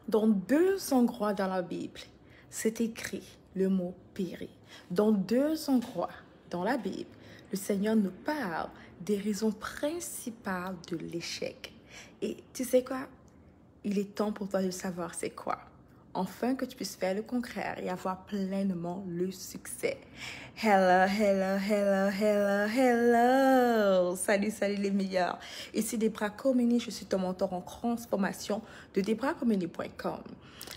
Dans deux endroits dans la Bible, c'est écrit le mot périr. Dans deux endroits dans la Bible, le Seigneur nous parle des raisons principales de l'échec. Et tu sais quoi? Il est temps pour toi de savoir c'est quoi. Enfin que tu puisses faire le concret et avoir pleinement le succès. Hello, hello, hello, hello, hello. Salut, salut les meilleurs. Ici Debra Comini, je suis ton mentor en transformation de debracomini.com.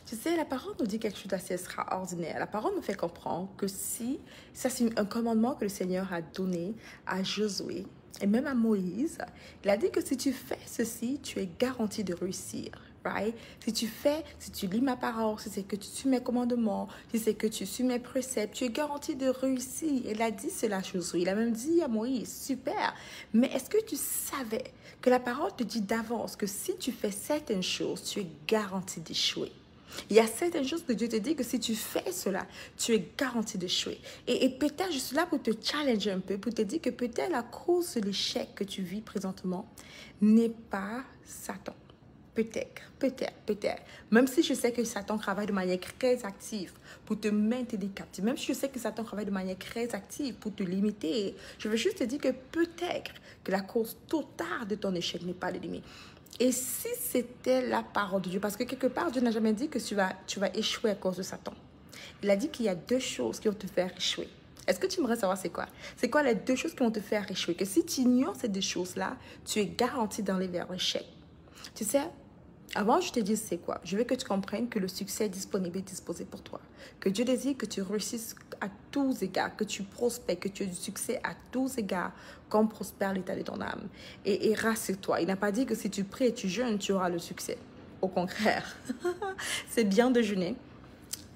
Tu sais, la parole nous dit quelque chose d'assez extraordinaire. La parole nous fait comprendre que si, ça c'est un commandement que le Seigneur a donné à Josué et même à Moïse, il a dit que si tu fais ceci, tu es garanti de réussir. Right? Si tu lis ma parole, si c'est que tu suis mes commandements, si c'est que tu suis mes préceptes, tu es garanti de réussir. Il a dit cela à Josué. Il a même dit à Moïse, super. Mais est-ce que tu savais que la parole te dit d'avance que si tu fais certaines choses, tu es garanti d'échouer? Il y a certaines choses que Dieu te dit que si tu fais cela, tu es garanti d'échouer. Et peut-être je suis là pour te challenger un peu, pour te dire que peut-être la cause de l'échec que tu vis présentement n'est pas Satan. Peut-être. Même si je sais que Satan travaille de manière très active pour te maintenir captif, même si je sais que Satan travaille de manière très active pour te limiter, je veux juste te dire que peut-être que la cause totale de ton échec n'est pas l'ennemi. Et si c'était la parole de Dieu, parce que quelque part, Dieu n'a jamais dit que tu vas échouer à cause de Satan. Il a dit qu'il y a deux choses qui vont te faire échouer. Est-ce que tu aimerais savoir c'est quoi? C'est quoi les deux choses qui vont te faire échouer? Que si tu ignores ces deux choses-là, tu es garanti d'aller vers l'échec. Tu sais, avant je te dis c'est quoi, je veux que tu comprennes que le succès est disponible et disposé pour toi. Que Dieu désire que tu réussisses à tous égards, que tu prospères, que tu aies du succès à tous égards, comme prospère l'état de ton âme. Et rassure-toi, il n'a pas dit que si tu pries et tu jeûnes, tu auras le succès. Au contraire, c'est bien de jeûner,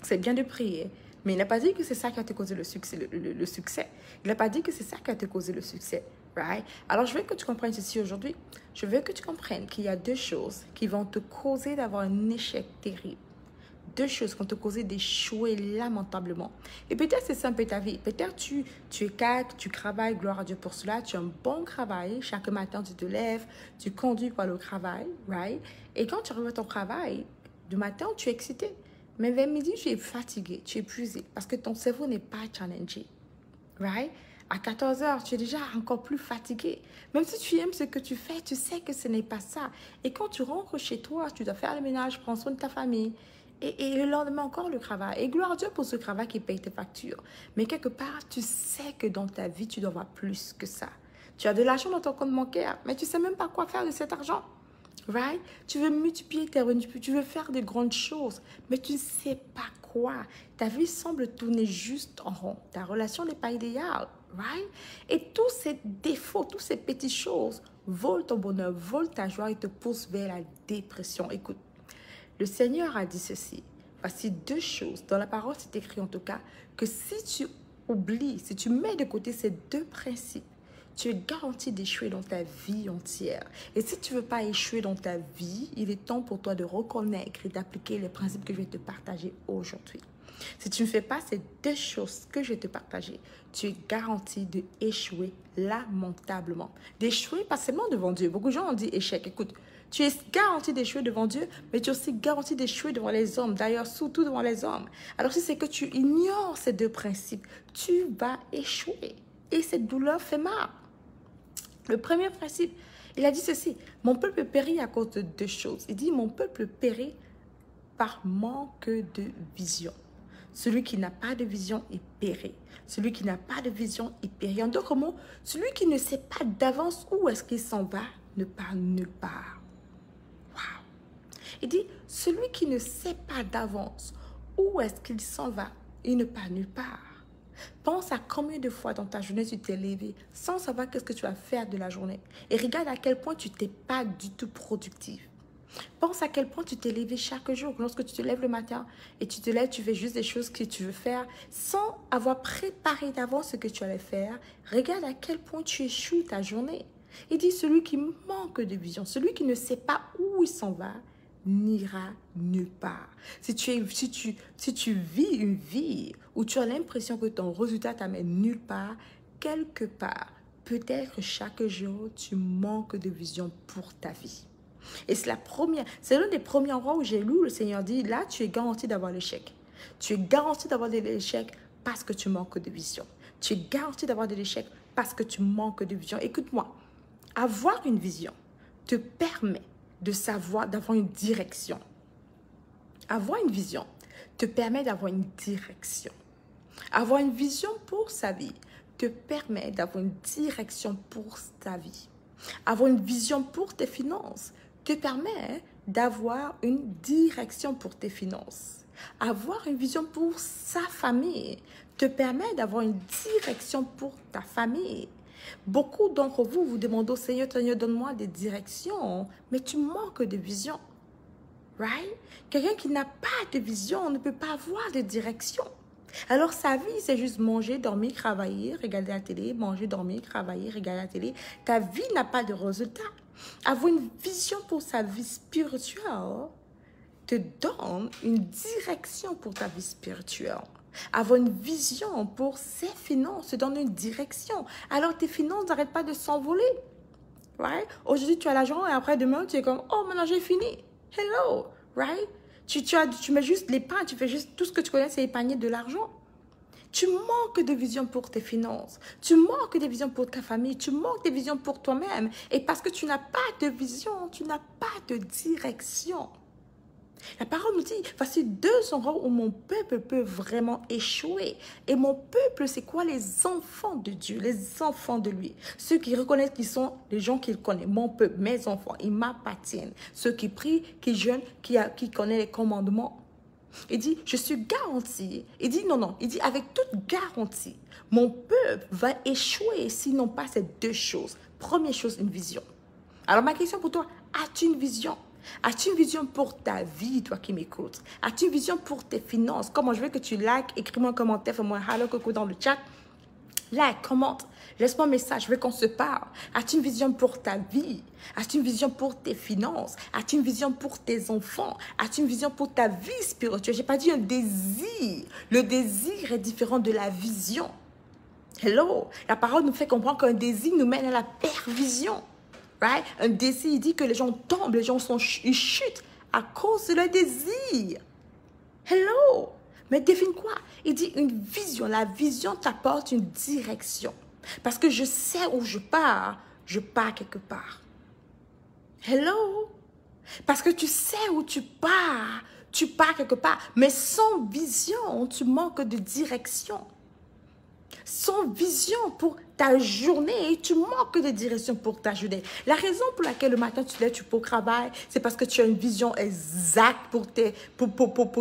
c'est bien de prier, mais il n'a pas dit que c'est ça qui va te causer le succès. Le succès. Il n'a pas dit que c'est ça qui va te causer le succès. Right? Alors, je veux que tu comprennes ceci aujourd'hui. Je veux que tu comprennes qu'il y a deux choses qui vont te causer d'avoir un échec terrible. Deux choses qui vont te causer d'échouer lamentablement. Et peut-être c'est simple ta vie. Peut-être tu es calme, tu travailles, gloire à Dieu pour cela. Tu as un bon travail. Chaque matin, tu te lèves, tu conduis pour le travail. Right? Et quand tu arrives à ton travail, du matin, tu es excité. Mais vers midi, tu es fatigué, tu es épuisé parce que ton cerveau n'est pas challengé. Right? À 14 heures, tu es déjà encore plus fatigué. Même si tu aimes ce que tu fais, tu sais que ce n'est pas ça. Et quand tu rentres chez toi, tu dois faire le ménage, prendre soin de ta famille. Et le lendemain encore le travail. Et gloire à Dieu pour ce travail qui paye tes factures. Mais quelque part, tu sais que dans ta vie, tu dois avoir plus que ça. Tu as de l'argent dans ton compte bancaire, mais tu ne sais même pas quoi faire de cet argent. Right? Tu veux multiplier tes revenus, tu veux faire de grandes choses, mais tu ne sais pas quoi. Ta vie semble tourner juste en rond. Ta relation n'est pas idéale. Right? Et tous ces défauts, toutes ces petites choses volent ton bonheur, volent ta joie et te poussent vers la dépression. Écoute, le Seigneur a dit ceci. Voici deux choses. Dans la parole, c'est écrit en tout cas que si tu oublies, si tu mets de côté ces deux principes, tu es garanti d'échouer dans ta vie entière. Et si tu ne veux pas échouer dans ta vie, il est temps pour toi de reconnaître et d'appliquer les principes que je vais te partager aujourd'hui. Si tu ne fais pas ces deux choses que je vais te partager, tu es garanti d'échouer lamentablement. D'échouer pas seulement devant Dieu. Beaucoup de gens ont dit échec. Écoute, tu es garanti d'échouer devant Dieu, mais tu es aussi garanti d'échouer devant les hommes. D'ailleurs, surtout devant les hommes. Alors si c'est que tu ignores ces deux principes, tu vas échouer. Et cette douleur fait mal. Le premier principe, il a dit ceci, mon peuple périt à cause de deux choses. Il dit, mon peuple périt par manque de vision. Celui qui n'a pas de vision, il périt. Celui qui n'a pas de vision, il périt. En d'autres mots, celui qui ne sait pas d'avance où est-ce qu'il s'en va, ne part nulle part. Wow. Il dit, celui qui ne sait pas d'avance où est-ce qu'il s'en va, il ne part nulle part. Pense à combien de fois dans ta journée tu t'es levé sans savoir qu'est-ce que tu vas faire de la journée. Et regarde à quel point tu n'es pas du tout productif. Pense à quel point tu t'es levé chaque jour. Lorsque tu te lèves le matin et tu te lèves, tu fais juste des choses que tu veux faire sans avoir préparé d'avance ce que tu allais faire. Regarde à quel point tu échoues ta journée. Il dit celui qui manque de vision, celui qui ne sait pas où il s'en va, n'ira nulle part. Si tu vis une vie où tu as l'impression que ton résultat t'amène nulle part, quelque part, peut-être chaque jour, tu manques de vision pour ta vie. Et c'est l'un des premiers endroits où j'ai lu, le Seigneur dit, là, tu es garanti d'avoir l'échec. Tu es garanti d'avoir de l'échec parce que tu manques de vision. Tu es garanti d'avoir de l'échec parce que tu manques de vision. Écoute-moi, avoir une vision te permet de savoir, d'avoir une direction. Avoir une vision te permet d'avoir une direction. Avoir une vision pour sa vie te permet d'avoir une direction pour ta vie. Avoir une vision pour tes finances te permet d'avoir une direction pour tes finances. Avoir une vision pour sa famille te permet d'avoir une direction pour ta famille. Beaucoup d'entre vous vous demandent au Seigneur, Seigneur, donne-moi des directions, mais tu manques de vision. Right? Quelqu'un qui n'a pas de vision ne peut pas avoir de direction. Alors sa vie, c'est juste manger, dormir, travailler, regarder la télé, manger, dormir, travailler, regarder la télé. Ta vie n'a pas de résultat. Avoir une vision pour sa vie spirituelle te donne une direction pour ta vie spirituelle. Avoir une vision pour ses finances te donne une direction. Alors tes finances n'arrêtent pas de s'envoler. Right? Aujourd'hui, tu as l'argent et après demain, tu es comme, oh, maintenant j'ai fini. Hello, right? Tu mets juste l'épargne, tu fais juste tout ce que tu connais, c'est épargner de l'argent. Tu manques de vision pour tes finances. Tu manques de vision pour ta famille. Tu manques de vision pour toi-même. Et parce que tu n'as pas de vision, tu n'as pas de direction. La parole nous dit, voici deux endroits où mon peuple peut vraiment échouer. Et mon peuple, c'est quoi? Les enfants de Dieu, les enfants de lui. Ceux qui reconnaissent qu'ils sont les gens qu'il connaît. Mon peuple, mes enfants, ils m'appartiennent. Ceux qui prient, qui jeûnent, qui connaissent les commandements. Il dit, je suis garanti. Il dit, non, il dit, avec toute garantie, mon peuple va échouer s'ils n'ont pas ces deux choses. Première chose, une vision. Alors ma question pour toi, as-tu une vision? As-tu une vision pour ta vie, toi qui m'écoutes? As-tu une vision pour tes finances? Comment je veux que tu likes, écris-moi un commentaire, fais-moi un hello coco dans le chat. Like, commente, laisse-moi un message, je veux qu'on se parle. As-tu une vision pour ta vie? As-tu une vision pour tes finances? As-tu une vision pour tes enfants? As-tu une vision pour ta vie spirituelle? Je n'ai pas dit un désir. Le désir est différent de la vision. Hello, la parole nous fait comprendre qu'un désir nous mène à la pervision. Right? Un désir, il dit que les gens tombent, les gens ils chutent à cause de leur désir. Hello! Mais devine quoi? Il dit une vision. La vision t'apporte une direction. Parce que je sais où je pars quelque part. Hello? Parce que tu sais où tu pars quelque part. Mais sans vision, tu manques de direction. Sans vision pour ta journée, tu manques de direction pour ta journée. La raison pour laquelle le matin tu te lèves, tu peux au travail, c'est parce que tu as une vision exacte pour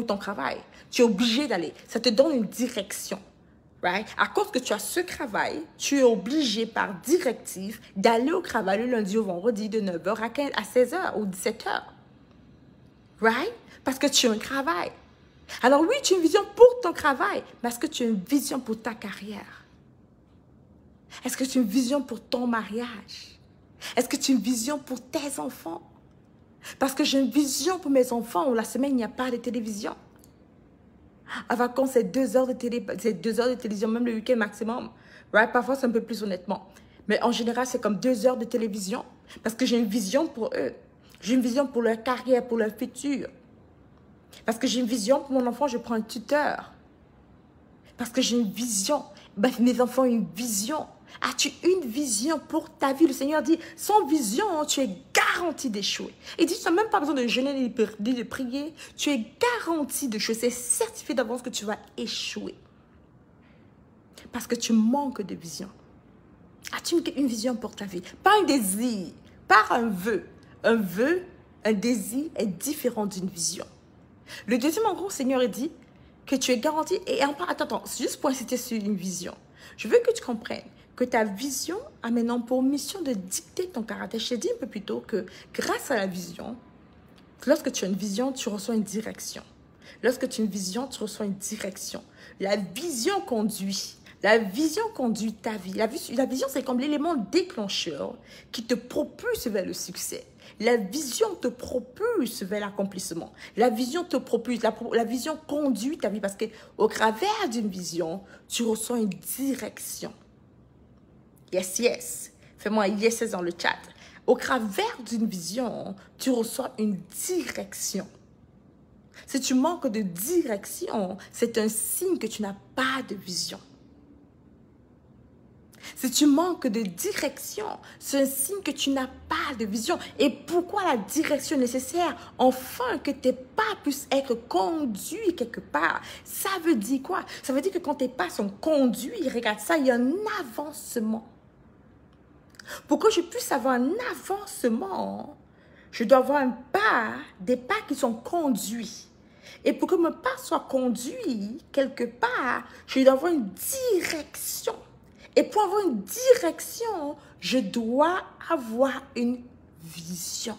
ton travail. Tu es obligé d'aller. Ça te donne une direction. Right? À cause que tu as ce travail, tu es obligé par directive d'aller au travail le lundi au vendredi de 9h à 16h ou 17h. Right? Parce que tu as un travail. Alors oui, tu as une vision pour ton travail, mais est-ce que tu as une vision pour ta carrière? Est-ce que tu as une vision pour ton mariage? Est-ce que tu as une vision pour tes enfants? Parce que j'ai une vision pour mes enfants où la semaine, il n'y a pas de télévision. À vacances, c'est 2 heures de télévision, même le week-end maximum. Right? Parfois, c'est un peu plus honnêtement. Mais en général, c'est comme 2 heures de télévision parce que j'ai une vision pour eux. J'ai une vision pour leur carrière, pour leur futur. Parce que j'ai une vision pour mon enfant, je prends un tuteur. Parce que j'ai une vision. Ben, mes enfants ont une vision. As-tu une vision pour ta vie? Le Seigneur dit, sans vision, tu es garanti d'échouer. Il dit, tu n'as même pas besoin de jeûner ni de prier. Tu es garanti d'échouer. C'est certifié d'avance que tu vas échouer. Parce que tu manques de vision. As-tu une vision pour ta vie? Pas un désir, pas un vœu. Un vœu, un désir est différent d'une vision. Le deuxième, en gros, Seigneur dit que tu es garanti. Et attends, juste pour inciter sur une vision. Je veux que tu comprennes que ta vision a maintenant pour mission de dicter ton caractère. Je t'ai dit un peu plus tôt que grâce à la vision, lorsque tu as une vision, tu reçois une direction. Lorsque tu as une vision, tu reçois une direction. La vision conduit. La vision conduit ta vie. La vision, c'est comme l'élément déclencheur qui te propulse vers le succès. La vision te propulse vers l'accomplissement. La vision te propulse. La vision conduit ta vie parce qu'au travers d'une vision, tu reçois une direction. Yes, yes. Fais-moi yes dans le chat. Au travers d'une vision, tu reçois une direction. Si tu manques de direction, c'est un signe que tu n'as pas de vision. Si tu manques de direction, c'est un signe que tu n'as pas de vision. Et pourquoi la direction est nécessaire? Afin que tes pas puissent être conduits quelque part. Ça veut dire quoi? Ça veut dire que quand tes pas sont conduits, regarde ça, il y a un avancement. Pour que je puisse avoir un avancement, je dois avoir des pas qui sont conduits. Et pour que mes pas soient conduits quelque part, je dois avoir une direction. Et pour avoir une direction, je dois avoir une vision.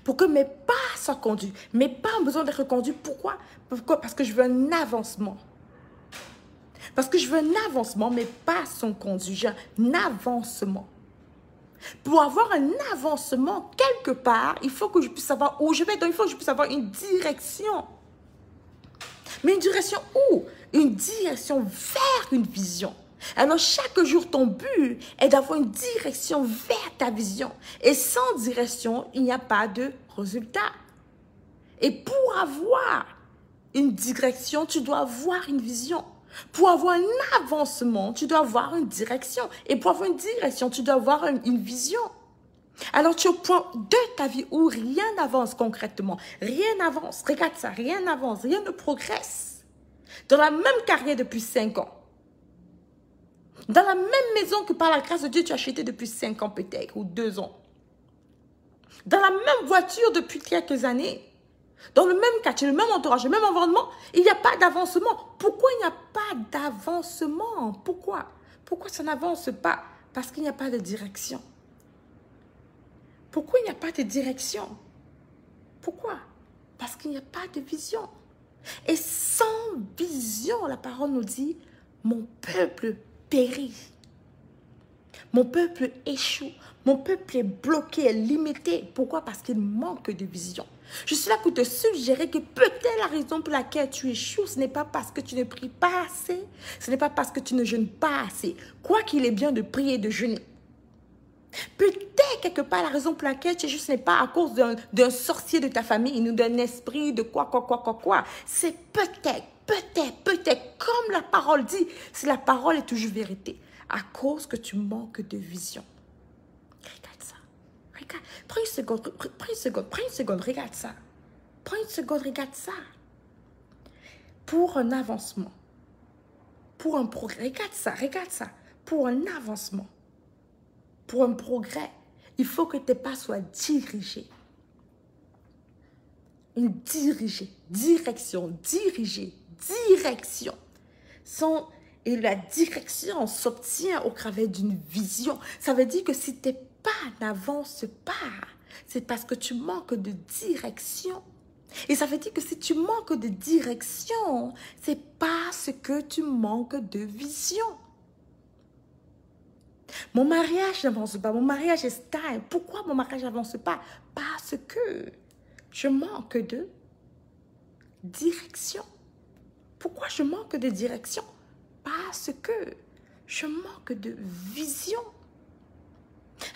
Pour que mes pas soient conduits. Mes pas ont besoin d'être conduits. Pourquoi? Pourquoi? Parce que je veux un avancement. Parce que je veux un avancement, mes pas sont conduits. J'ai un avancement. Pour avoir un avancement quelque part, il faut que je puisse savoir où je vais. Donc, il faut que je puisse avoir une direction. Mais une direction où? Une direction vers une vision. Alors, chaque jour, ton but est d'avoir une direction vers ta vision. Et sans direction, il n'y a pas de résultat. Et pour avoir une direction, tu dois avoir une vision. Pour avoir un avancement, tu dois avoir une direction. Et pour avoir une direction, tu dois avoir une vision. Alors, tu es au point de ta vie où rien n'avance concrètement. Rien n'avance. Regarde ça, rien n'avance, rien ne progresse. Dans la même carrière depuis 5 ans. Dans la même maison que par la grâce de Dieu, tu as acheté depuis 5 ans peut-être, ou 2 ans. Dans la même voiture depuis quelques années. Dans le même quartier, le même entourage, le même environnement, il n'y a pas d'avancement. Pourquoi il n'y a pas d'avancement? Pourquoi? Pourquoi ça n'avance pas? Parce qu'il n'y a pas de direction. Pourquoi il n'y a pas de direction? Pourquoi? Parce qu'il n'y a pas de vision. Et sans vision, la parole nous dit, mon peuple périt. Mon peuple échoue. Mon peuple est bloqué, est limité. Pourquoi? Parce qu'il manque de vision. Je suis là pour te suggérer que peut-être la raison pour laquelle tu échoues, ce n'est pas parce que tu ne pries pas assez. Ce n'est pas parce que tu ne jeûnes pas assez. Quoi qu'il est bien de prier et de jeûner. Peut-être quelque part la raison pour laquelle tu échoues, ce n'est pas à cause d'un sorcier de ta famille ou d'un esprit de quoi. C'est peut-être, comme la parole dit, si la parole est toujours vérité, à cause que tu manques de vision. Regarde ça. Regarde. Prends une seconde, regarde ça. Prends une seconde, regarde ça. Pour un avancement, pour un progrès, regarde ça. Pour un avancement, pour un progrès, il faut que tes pas soient dirigés. Direction. Et la direction s'obtient au travers d'une vision. Ça veut dire que si tes pas n'avancent pas, c'est parce que tu manques de direction. Et ça veut dire que si tu manques de direction, c'est parce que tu manques de vision. Mon mariage n'avance pas, mon mariage est stable. Pourquoi mon mariage n'avance pas? Parce que je manque de direction. Pourquoi je manque de direction? Parce que je manque de vision.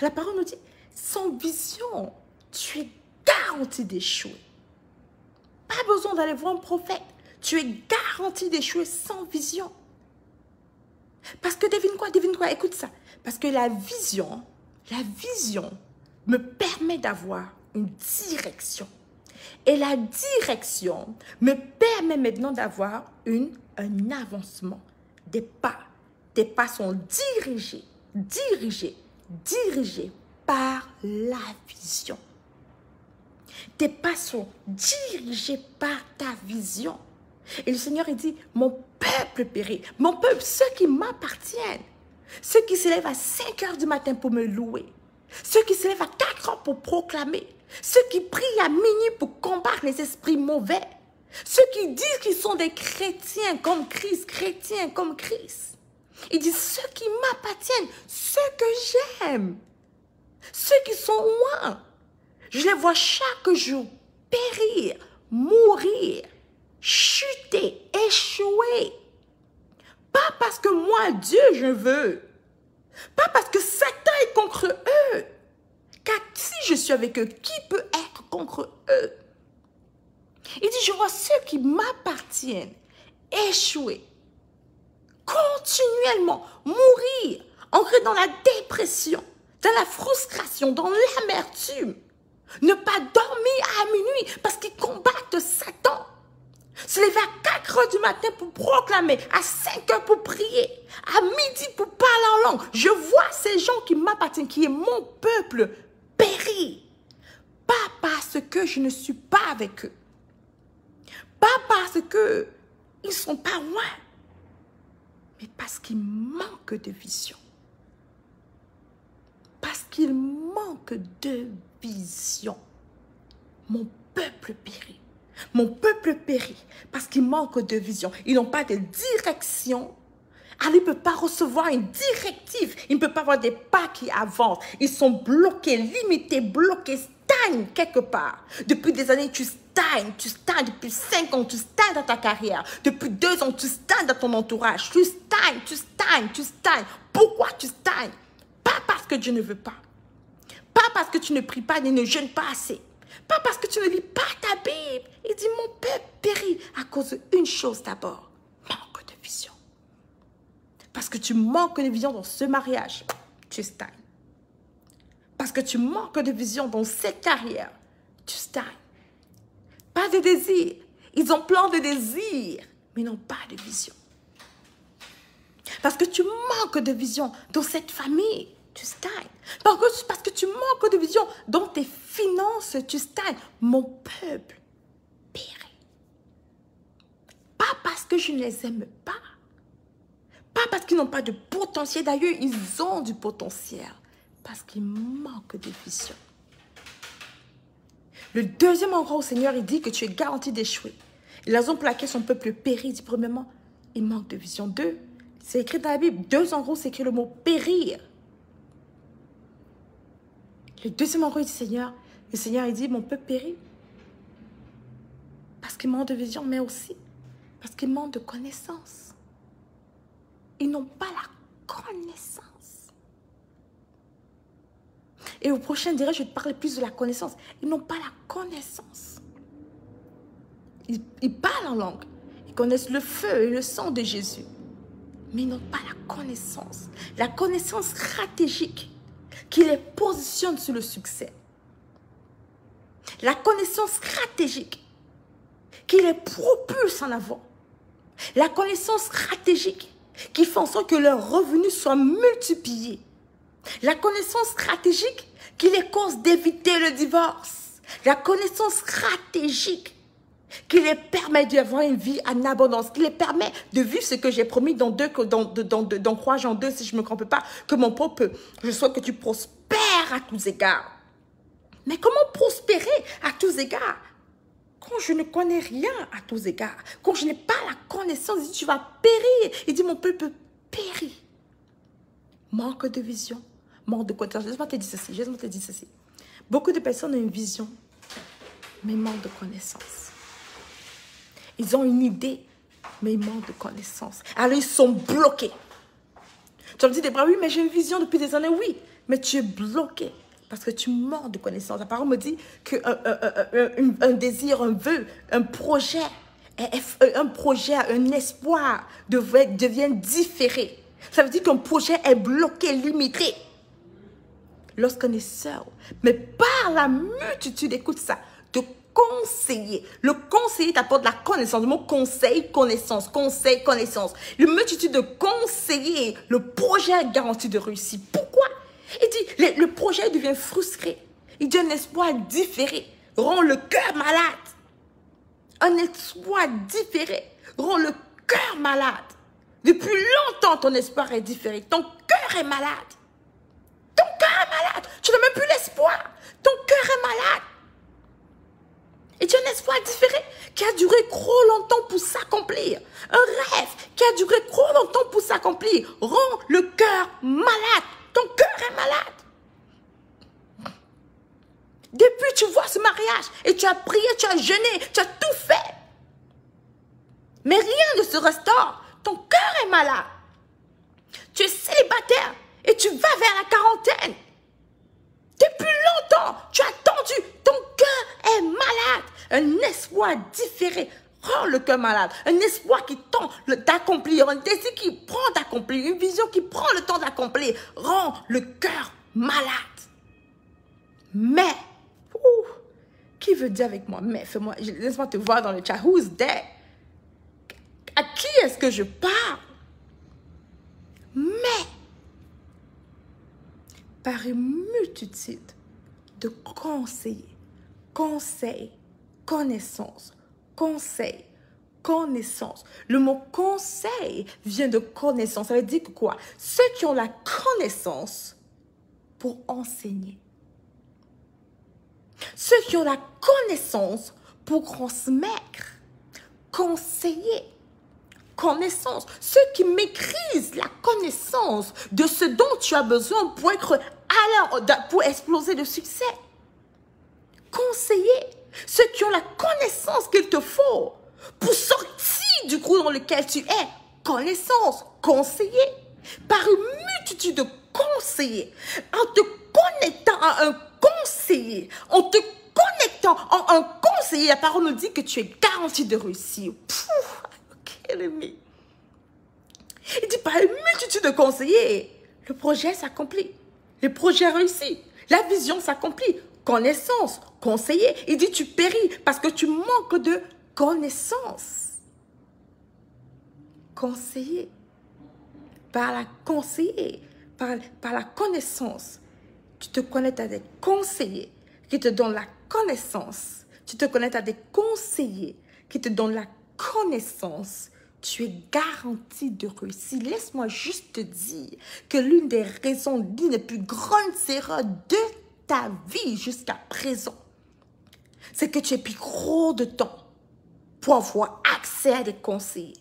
La parole nous dit, sans vision, tu es garanti d'échouer. Pas besoin d'aller voir un prophète. Tu es garanti d'échouer sans vision. Parce que devine quoi, écoute ça. Parce que la vision me permet d'avoir une direction. Et la direction me permet maintenant d'avoir un avancement. Des pas. Tes pas sont dirigés par la vision. Tes pas sont dirigés par ta vision. Et le Seigneur, il dit, mon peuple périt. Mon peuple, ceux qui m'appartiennent. Ceux qui se lèvent à 5 heures du matin pour me louer. Ceux qui se lèvent à 4 heures pour proclamer. Ceux qui prient à minuit pour combattre les esprits mauvais. Ceux qui disent qu'ils sont des chrétiens comme Christ. Il dit, ceux qui m'appartiennent, ceux que j'aime. Ceux qui sont loin. Je les vois chaque jour périr, mourir, chuter, échouer. Pas parce que moi, Dieu, je veux. Pas parce que Satan est contre eux. Car si je suis avec eux, qui peut être contre eux? Il dit, je vois ceux qui m'appartiennent échouer, continuellement mourir, entrer dans la dépression, dans la frustration, dans l'amertume, ne pas dormir à minuit parce qu'ils combattent Satan. Se lever à 4 heures du matin pour proclamer, à 5 heures pour prier, à midi pour parler en langue. Je vois ces gens qui m'appartiennent, qui est mon peuple, périr. Pas parce que je ne suis pas avec eux. Pas parce qu'ils ne sont pas loin. Mais parce qu'ils manquent de vision. Parce qu'ils manquent de vision. Mon peuple périt. Mon peuple périt parce qu'ils manquent de vision. Ils n'ont pas de direction. Alors, ils ne peuvent pas recevoir une directive. Ils ne peuvent pas avoir des pas qui avancent. Ils sont bloqués, limités, bloqués, stagnent quelque part. Depuis des années, tu stagnes. Tu stagnes depuis 5 ans. Tu stagnes dans ta carrière. Depuis 2 ans, tu stagnes dans ton entourage. Tu stagnes, tu stagnes, tu stagnes. Pourquoi tu stagnes? Pas parce que Dieu ne veut pas. Pas parce que tu ne pries pas ni ne jeûnes pas assez. Pas parce que tu ne lis pas ta Bible. Il dit, mon peuple périt à cause d'une chose d'abord. Manque de vision. Parce que tu manques de vision dans ce mariage, tu stagnes. Parce que tu manques de vision dans cette carrière, tu stagnes. Pas de désir. Ils ont plein de désirs, mais n'ont pas de vision. Parce que tu manques de vision dans cette famille, tu stagnes. Parce que tu manques de vision dans tes finances, tu stagnes. Mon peuple périt. Pas parce que je ne les aime pas. Pas parce qu'ils n'ont pas de potentiel. D'ailleurs, ils ont du potentiel. Parce qu'ils manquent de vision. Le deuxième endroit où le Seigneur il dit que tu es garanti d'échouer. Et la raison pour laquelle son peuple périt, il dit premièrement, il manque de vision. 2, c'est écrit dans la Bible. 2 endroits, c'est écrit le mot périr. Le deuxième endroit, il dit le Seigneur il dit, mon peuple périt. Parce qu'il manque de vision, mais aussi parce qu'il manque de connaissance. Ils n'ont pas la connaissance. Et au prochain direct, je vais te parler plus de la connaissance. Ils n'ont pas la connaissance. Ils parlent en langue. Ils connaissent le feu et le sang de Jésus. Mais ils n'ont pas la connaissance. La connaissance stratégique qui les positionne sur le succès. La connaissance stratégique qui les propulse en avant. La connaissance stratégique qui fait en sorte que leurs revenus soient multipliés. La connaissance stratégique qui les cause d'éviter le divorce. La connaissance stratégique qui les permet d'avoir une vie en abondance, qui les permet de vivre ce que j'ai promis dans 3 Jean 2, si je ne me trompe pas, que mon peuple, je souhaite que tu prospères à tous égards. Mais comment prospérer à tous égards? Quand je ne connais rien à tous égards, quand je n'ai pas la connaissance, il dit, tu vas périr. Il dit, mon peuple périt. Manque de vision, manque de connaissance. Laisse-moi te dire ceci. Beaucoup de personnes ont une vision, mais manquent de connaissance. Ils ont une idée, mais ils manquent de connaissance. Alors, ils sont bloqués. Tu vas me dire, Débra, oui, mais j'ai une vision depuis des années. Oui, mais tu es bloqué parce que tu manques de connaissance. La parole me dit qu'un désir, un vœu, un projet, un espoir deviennent différés. Ça veut dire qu'un projet est bloqué, limité. Lorsqu'on est seul, mais par la multitude, écoute ça, de conseiller. Le conseiller t'apporte la connaissance. Le mot conseil, connaissance, conseil, connaissance. Une multitude de conseillers, le projet est garanti de réussir. Pourquoi? Il dit, le projet devient frustré. Il dit un espoir différé rend le cœur malade. Un espoir différé rend le cœur malade. Depuis longtemps, ton espoir est différé. Ton cœur est malade. Ton cœur est malade. Tu n'as même plus l'espoir. Ton cœur est malade. Et tu as un espoir différé qui a duré trop longtemps pour s'accomplir. Un rêve qui a duré trop longtemps pour s'accomplir rend le cœur malade. Ton cœur est malade. Depuis tu vois ce mariage et tu as prié, tu as jeûné, tu as tout fait. Mais rien ne se restaure. Ton cœur est malade. Tu es célibataire Et tu vas vers la quarantaine. Depuis longtemps, tu as attendu. Ton cœur est malade. Un espoir différé rend le cœur malade. Un espoir qui tend d'accomplir. Un désir qui prend d'accomplir. Une vision qui prend le temps d'accomplir. Rend le cœur malade. Mais, qui veut dire avec moi? Mais, laisse-moi te voir dans le chat. Who's there? À qui est-ce que je parle? Mais, par une multitude de conseils, connaissances. Le mot conseil vient de connaissance. Ça veut dire que quoi? Ceux qui ont la connaissance pour enseigner. Ceux qui ont la connaissance pour transmettre, conseiller. Connaissance. Ceux qui maîtrisent la connaissance de ce dont tu as besoin pour être pour exploser de succès. Conseiller. Ceux qui ont la connaissance qu'il te faut pour sortir du groupe dans lequel tu es. Connaissance. Conseiller. Par une multitude de conseillers. En te connectant à un conseiller. En te connectant à un conseiller. La parole nous dit que tu es garanti de réussir. Il dit par une multitude de conseillers, le projet s'accomplit, le projet réussit, la vision s'accomplit, connaissance, conseiller. Il dit tu péris parce que tu manques de connaissance. Conseiller, par la connaissance, tu te connectes à des conseillers qui te donnent la connaissance. Tu te connectes à des conseillers qui te donnent la connaissance. Tu es garanti de réussir. Laisse-moi juste te dire que l'une des raisons, l'une des plus grandes erreurs de ta vie jusqu'à présent, c'est que tu as pris trop de temps pour avoir accès à des conseillers.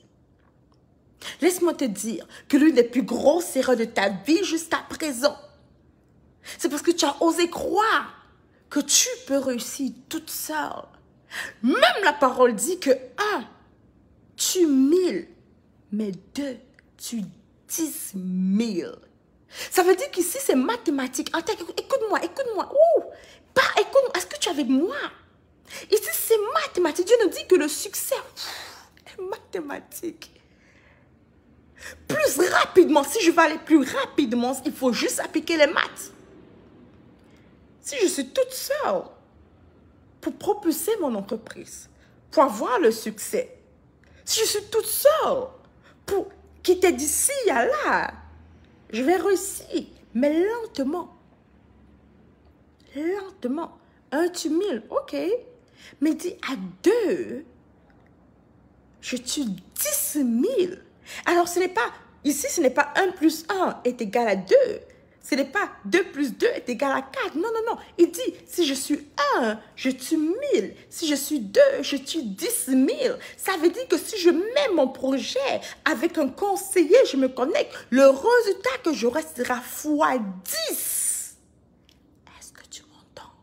Laisse-moi te dire que l'une des plus grosses erreurs de ta vie jusqu'à présent, c'est parce que tu as osé croire que tu peux réussir toute seule. Même la parole dit que tu 1000, mais 2, tu 10 000. Ça veut dire qu'ici, c'est mathématique. Écoute-moi. Écoute-moi, est-ce que tu es avec moi? Ici, c'est mathématique. Dieu nous dit que le succès est mathématique. Plus rapidement, si je veux aller plus rapidement, il faut juste appliquer les maths. Si je suis toute seule pour propulser mon entreprise, pour avoir le succès, si je suis toute seule pour quitter d'ici à là, je vais réussir, mais lentement. Lentement. 1 tue 1000, ok. Mais dis à 2, je tue 10 000. Alors ce n'est pas, ici ce n'est pas 1 plus 1 est égal à 2. Ce n'est pas 2 plus 2 est égal à 4. Non, non, non. Il dit, si je suis 1, je tue 1000. Si je suis 2, je tue 10 000. Ça veut dire que si je mets mon projet avec un conseiller, je me connecte, le résultat que j'aurai sera fois 10. Est-ce que tu m'entends?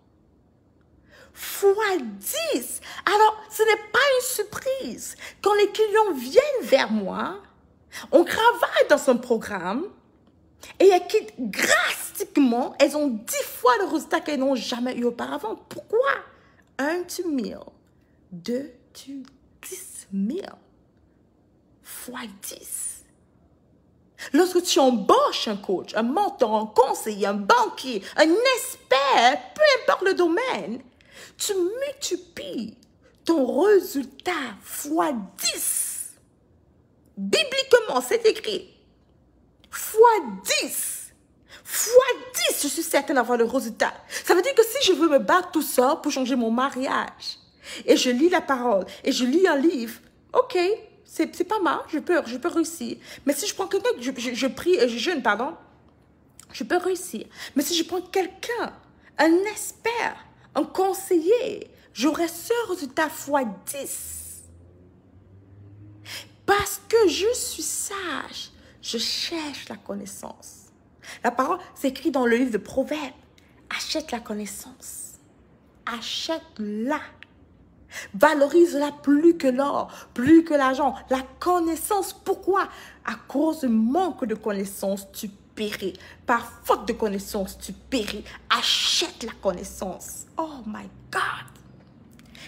Fois 10. Alors, ce n'est pas une surprise. Quand les clients viennent vers moi, on travaille dans un programme, et drastiquement, elles ont 10 fois le résultat qu'elles n'ont jamais eu auparavant. Pourquoi? 1 tue 1000. 2 tue 10 000. Fois 10. Lorsque tu embauches un coach, un mentor, un conseiller, un banquier, un expert, peu importe le domaine, tu multiplies ton résultat fois 10. Bibliquement, c'est écrit. Fois 10. Fois 10, je suis certaine d'avoir le résultat. Ça veut dire que si je veux me battre tout seul pour changer mon mariage, et je lis la parole, et je lis un livre, ok, c'est pas mal, je peux réussir. Mais si je prends quelqu'un, je prie, je jeûne, pardon, je peux réussir. Mais si je prends quelqu'un, un expert, un conseiller, j'aurai ce résultat fois 10. Parce que je suis sage. Je cherche la connaissance. La parole s'écrit dans le livre de Proverbes. Achète la connaissance. Achète-la. Valorise-la plus que l'or, plus que l'argent. La connaissance, pourquoi? À cause du manque de connaissance, tu péris. Par faute de connaissance, tu péris. Achète la connaissance. Oh my God.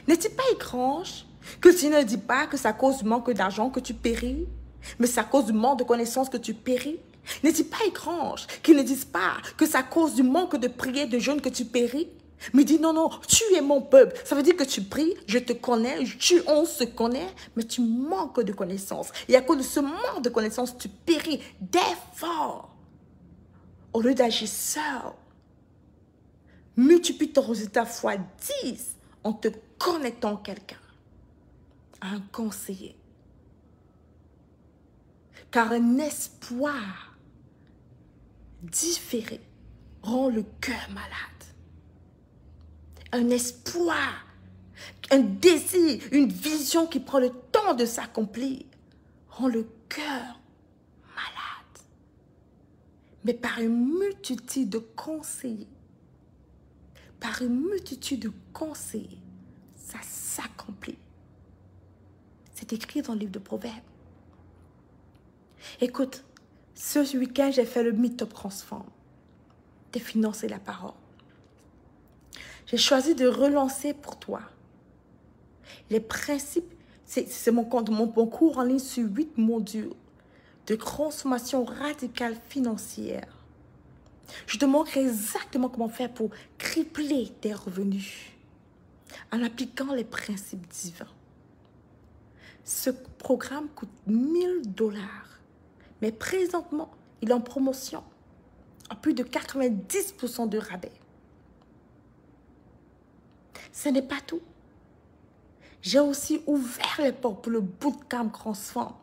N'est-il pas étrange que tu ne dis pas que c'est à cause du manque d'argent que tu péris, mais c'est à cause du manque de connaissances que tu péris? N'est-il pas étrange qu'ils ne disent pas que c'est à cause du manque de prière, de jeûne que tu péris? Mais dis non, non, tu es mon peuple. Ça veut dire que tu pries, je te connais, on se connaît, mais tu manques de connaissances. Et à cause de ce manque de connaissances, tu péris d'efforts. Au lieu d'agir seul, multiplie ton résultat fois 10 en te connectant à quelqu'un, à un conseiller. Car un espoir différé rend le cœur malade. Un espoir, un désir, une vision qui prend le temps de s'accomplir rend le cœur malade. Mais par une multitude de conseillers, ça s'accomplit. C'est écrit dans le livre de Proverbes. Écoute, ce week-end, j'ai fait le Meetup Transform. Tes finances et la parole. J'ai choisi de relancer pour toi les principes. C'est mon cours en ligne sur 8 modules de transformation radicale financière. Je te montre exactement comment faire pour tripler tes revenus en appliquant les principes divins. Ce programme coûte 1000 $, mais présentement, il est en promotion à plus de 90% de rabais. Ce n'est pas tout. J'ai aussi ouvert les portes pour le Bootcamp Transform.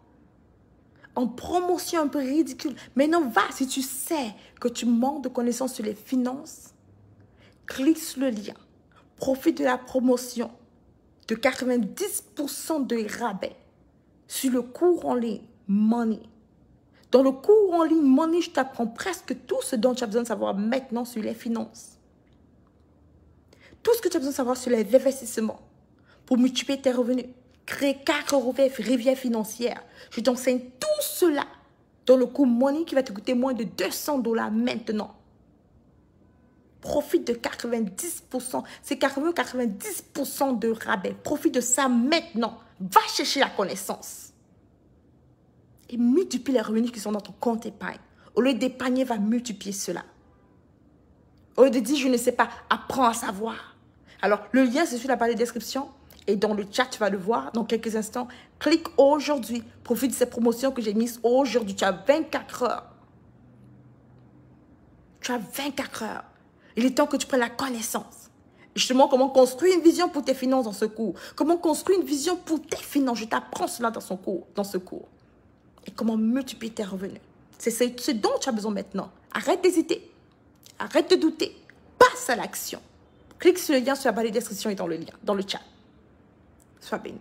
En promotion un peu ridicule. Maintenant, va, si tu sais que tu manques de connaissances sur les finances, clique sur le lien. Profite de la promotion de 90% de rabais sur le cours en ligne Money. Dans le cours en ligne Money, je t'apprends presque tout ce dont tu as besoin de savoir maintenant sur les finances. Tout ce que tu as besoin de savoir sur les investissements pour multiplier tes revenus, créer 4 rivières financières. Je t'enseigne tout cela dans le cours Money qui va te coûter moins de 200 $ maintenant. Profite de 90%, c'est 90% de rabais. Profite de ça maintenant. Va chercher la connaissance. Et multiplie les revenus qui sont dans ton compte épargne. Au lieu d'épargner, va multiplier cela. Au lieu de dire, je ne sais pas, apprends à savoir. Alors, le lien, c'est sur la barre de description. Et dans le chat, tu vas le voir dans quelques instants. Clique aujourd'hui. Profite de cette promotion que j'ai mise aujourd'hui. Tu as 24 heures. Tu as 24 heures. Il est temps que tu prennes la connaissance. Justement, comment construire une vision pour tes finances dans ce cours. Comment construire une vision pour tes finances. Je t'apprends cela dans ce cours. Et comment multiplier tes revenus. C'est ce dont tu as besoin maintenant. Arrête d'hésiter. Arrête de douter. Passe à l'action. Clique sur le lien sur la barre de description et dans le lien, dans le chat. Sois béni.